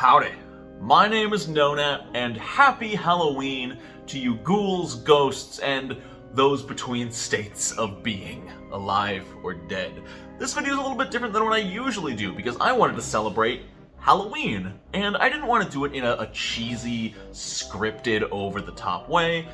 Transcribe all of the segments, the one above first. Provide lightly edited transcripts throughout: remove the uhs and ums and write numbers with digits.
Howdy, my name is Nonat, and happy Halloween to you ghouls, ghosts, and those between states of being, alive or dead. This video is a little bit different than what I usually do because I wanted to celebrate Halloween, and I didn't want to do it in a cheesy, scripted, over-the-top way.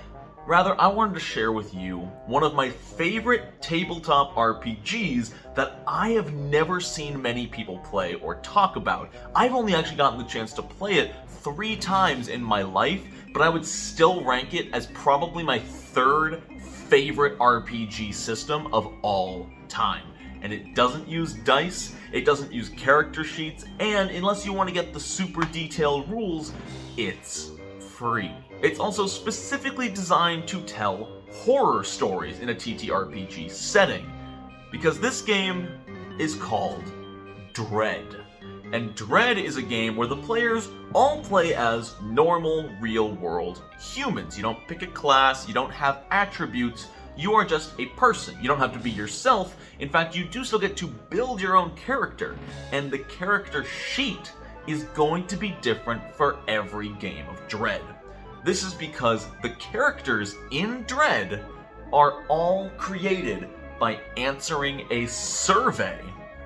Rather, I wanted to share with you one of my favorite tabletop RPGs that I have never seen many people play or talk about. I've only actually gotten the chance to play it 3 times in my life, but I would still rank it as probably my 3rd favorite RPG system of all time. And it doesn't use dice, it doesn't use character sheets, and unless you want to get the super detailed rules, it's free. It's also specifically designed to tell horror stories in a TTRPG setting, because this game is called Dread. And Dread is a game where the players all play as normal, real-world humans. You don't pick a class, you don't have attributes, you are just a person. You don't have to be yourself. In fact, you do still get to build your own character, and the character sheet is going to be different for every game of Dread. This is because the characters in Dread are all created by answering a survey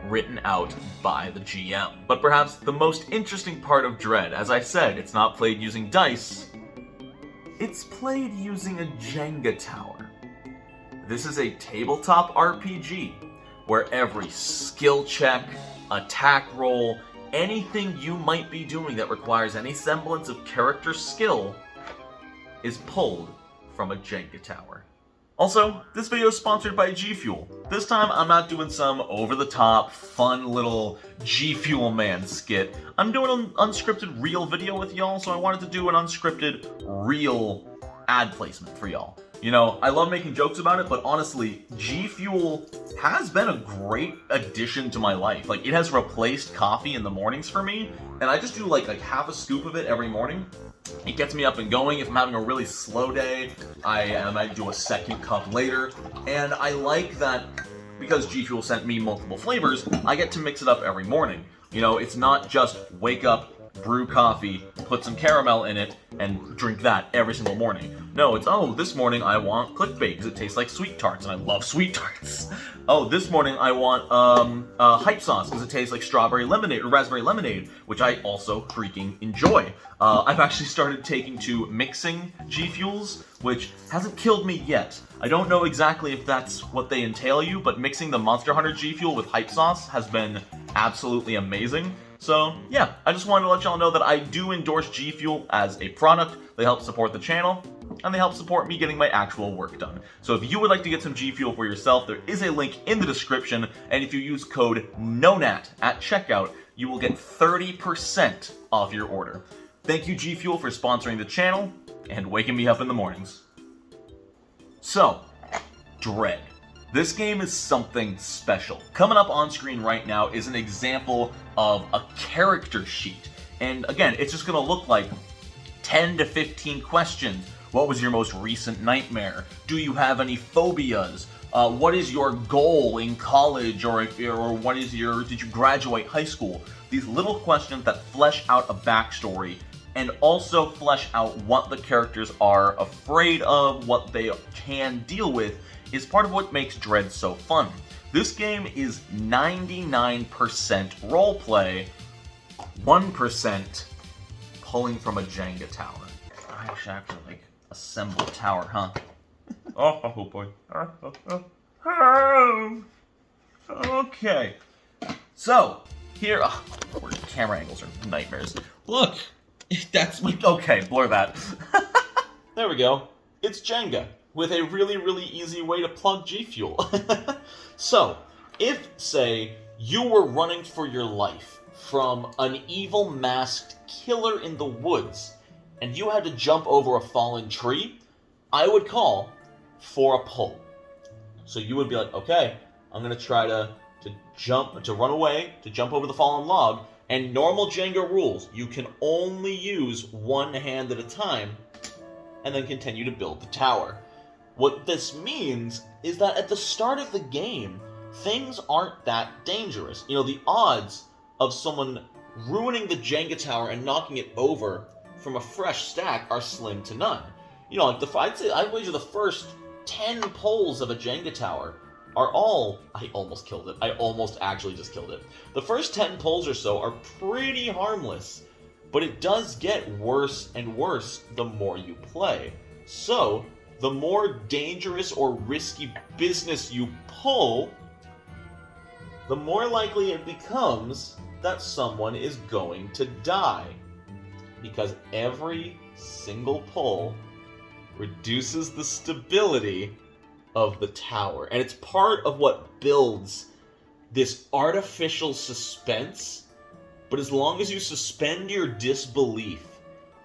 written out by the GM. But perhaps the most interesting part of Dread, as I said, it's not played using dice, it's played using a Jenga tower. This is a tabletop RPG where every skill check, attack roll, anything you might be doing that requires any semblance of character skill is pulled from a Jenga tower. Also, this video is sponsored by G Fuel. This time I'm not doing some over-the-top, fun little G Fuel man skit. I'm doing an unscripted real video with y'all, so I wanted to do an unscripted real ad placement for y'all. You know, I love making jokes about it, but honestly, G Fuel has been a great addition to my life. Like, it has replaced coffee in the mornings for me, and I just do like half a scoop of it every morning. It gets me up and going. If I'm having a really slow day, I might do a second cup later, and I like that because G Fuel sent me multiple flavors, I get to mix it up every morning. You know, it's not just wake up, brew coffee, put some caramel in it, and drink that every single morning. No, it's, oh, this morning I want clickbait because it tastes like sweet tarts, and I love sweet tarts. Oh, this morning I want hype sauce because it tastes like strawberry lemonade or raspberry lemonade, which I also freaking enjoy. I've actually started taking to mixing G Fuels, which hasn't killed me yet. I don't know exactly if that's what they entail you, but mixing the Monster Hunter G Fuel with hype sauce has been absolutely amazing. So, yeah, I just wanted to let y'all know that I do endorse G Fuel as a product. They help support the channel, and they help support me getting my actual work done. So if you would like to get some G Fuel for yourself, there is a link in the description, and if you use code NONAT at checkout, you will get 30% off your order. Thank you, G Fuel, for sponsoring the channel and waking me up in the mornings. So, Dread. This game is something special. Coming up on screen right now is an example of a character sheet. And again, it's just gonna look like 10 to 15 questions. What was your most recent nightmare? Do you have any phobias? What is your goal in college, or what is your, did you graduate high school? These little questions that flesh out a backstory and also flesh out what the characters are afraid of, what they can deal with, is part of what makes Dread so fun. This game is 99% roleplay, 1% pulling from a Jenga tower. I should actually like assemble a tower, huh? Oh boy. Okay. So, here, where camera angles are nightmares. Look, that's my, okay, blur that. There we go. It's Jenga, with a really, really easy way to plug G Fuel. So, if, say, you were running for your life from an evil masked killer in the woods, and you had to jump over a fallen tree, I would call for a pull. So you would be like, okay, I'm gonna try to run away, to jump over the fallen log, and normal Jenga rules, you can only use one hand at a time, and then continue to build the tower. What this means is that at the start of the game, things aren't that dangerous. You know, the odds of someone ruining the Jenga tower and knocking it over from a fresh stack are slim to none. You know, like I'd wager the first 10 pulls of a Jenga tower are all... I almost killed it. I almost actually just killed it. The first 10 pulls or so are pretty harmless, but it does get worse and worse the more you play. So, the more dangerous or risky business you pull, the more likely it becomes that someone is going to die. Because every single pull reduces the stability of the tower. And it's part of what builds this artificial suspense. But as long as you suspend your disbelief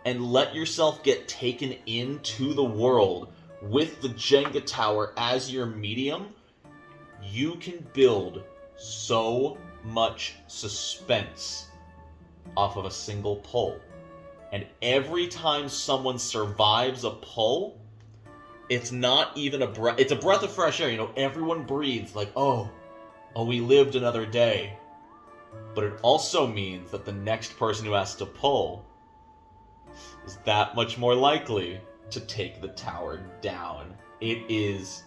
and let yourself get taken into the world with the Jenga tower as your medium, you can build so much suspense off of a single pull. And every time someone survives a pull, it's not even a breath, it's a breath of fresh air. You know, everyone breathes like, oh, we lived another day. But it also means that the next person who has to pull is that much more likely to take the tower down. It is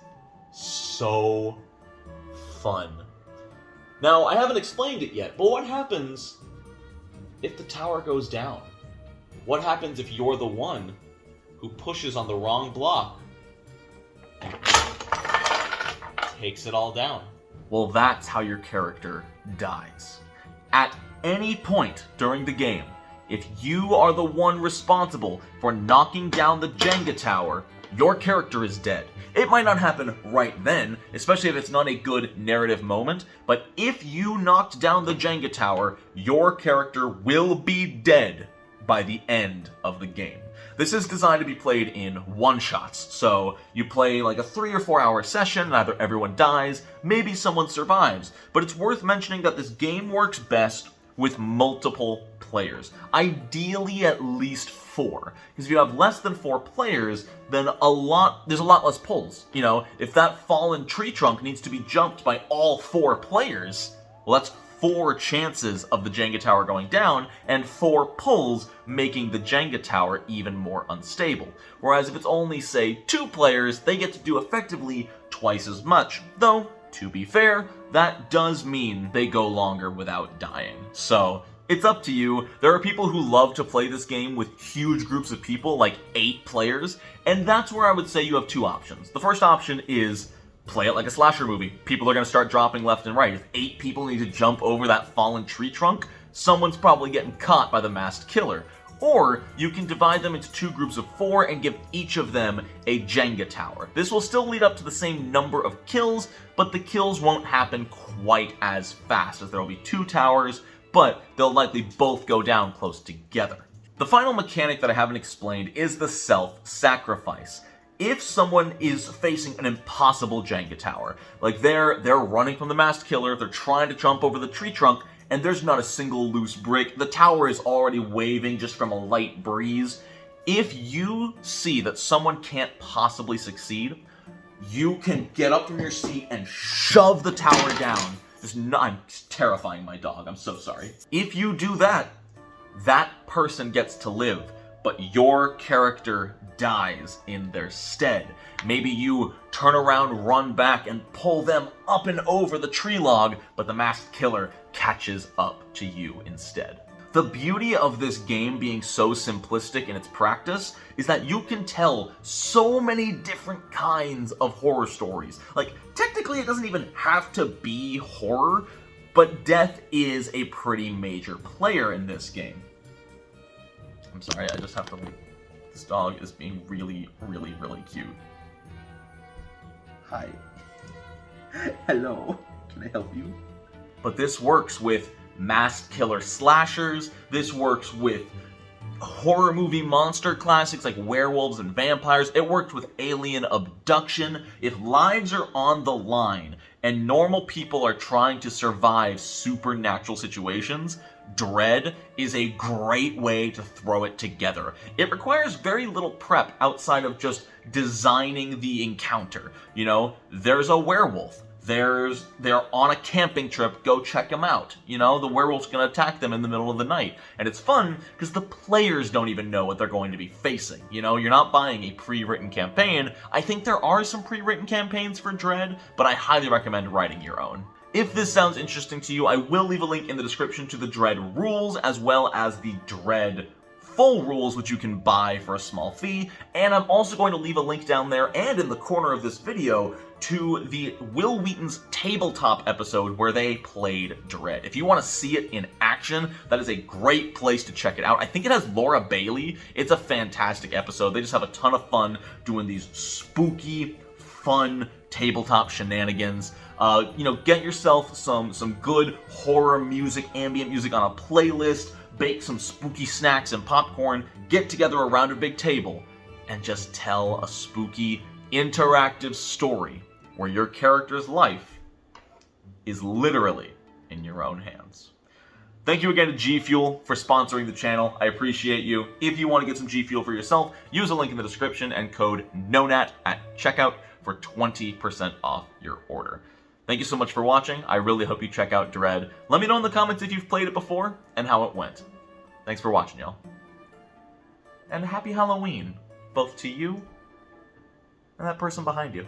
so fun. Now, I haven't explained it yet, but what happens if the tower goes down? What happens if you're the one who pushes on the wrong block and takes it all down? Well, that's how your character dies. At any point during the game, if you are the one responsible for knocking down the Jenga tower, your character is dead. It might not happen right then, especially if it's not a good narrative moment, but if you knocked down the Jenga tower, your character will be dead by the end of the game. This is designed to be played in one-shots, so you play like a 3 or 4 hour session, and either everyone dies, maybe someone survives, but it's worth mentioning that this game works best with multiple players. Ideally at least 4, because if you have less than 4 players, then there's a lot less pulls. You know, if that fallen tree trunk needs to be jumped by all 4 players, well, that's 4 chances of the Jenga tower going down, and 4 pulls making the Jenga tower even more unstable. Whereas if it's only, say, 2 players, they get to do effectively twice as much. Though, to be fair, that does mean they go longer without dying. So, it's up to you. There are people who love to play this game with huge groups of people, like 8 players, and that's where I would say you have 2 options. The first option is play it like a slasher movie. People are going to start dropping left and right. If 8 people need to jump over that fallen tree trunk, someone's probably getting caught by the masked killer. Or you can divide them into 2 groups of 4 and give each of them a Jenga tower. This will still lead up to the same number of kills, but the kills won't happen quite as fast, as there will be 2 towers, but they'll likely both go down close together. The final mechanic that I haven't explained is the self-sacrifice. If someone is facing an impossible Jenga tower, like they're running from the masked killer, they're trying to jump over the tree trunk, and there's not a single loose brick, the tower is already waving just from a light breeze, if you see that someone can't possibly succeed, you can get up from your seat and shove the tower down. I'm terrifying my dog, I'm so sorry. If you do that, that person gets to live, but your character dies in their stead. Maybe you turn around, run back, and pull them up and over the tree log, but the masked killer catches up to you instead. The beauty of this game being so simplistic in its practice is that you can tell so many different kinds of horror stories. Like, technically it doesn't even have to be horror, but death is a pretty major player in this game. I'm sorry, I just have to leave. This dog is being really, really, really cute. Hi. Hello. Can I help you? But this works with masked killer slashers. This works with horror movie monster classics like werewolves and vampires. It worked with alien abduction. If lives are on the line and normal people are trying to survive supernatural situations, Dread is a great way to throw it together. It requires very little prep outside of just designing the encounter. You know, there's a werewolf. they're on a camping trip, go check them out. You know, the werewolf's gonna attack them in the middle of the night. And it's fun because the players don't even know what they're going to be facing. You know, you're not buying a pre-written campaign. I think there are some pre-written campaigns for Dread, but I highly recommend writing your own. If this sounds interesting to you, I will leave a link in the description to the Dread rules, as well as the Dread full rules, which you can buy for a small fee. And I'm also going to leave a link down there and in the corner of this video to the Will Wheaton's tabletop episode where they played Dread. If you want to see it in action, that is a great place to check it out. I think it has Laura Bailey. It's a fantastic episode. They just have a ton of fun doing these spooky, fun tabletop shenanigans. You know, get yourself some good horror music, ambient music on a playlist, bake some spooky snacks and popcorn, get together around a big table, and just tell a spooky, interactive story where your character's life is literally in your own hands. Thank you again to G Fuel for sponsoring the channel. I appreciate you. If you want to get some G Fuel for yourself, use a link in the description and code NONAT at checkout for 20% off your order. Thank you so much for watching. I really hope you check out Dread. Let me know in the comments if you've played it before and how it went. Thanks for watching, y'all. And happy Halloween, both to you and that person behind you.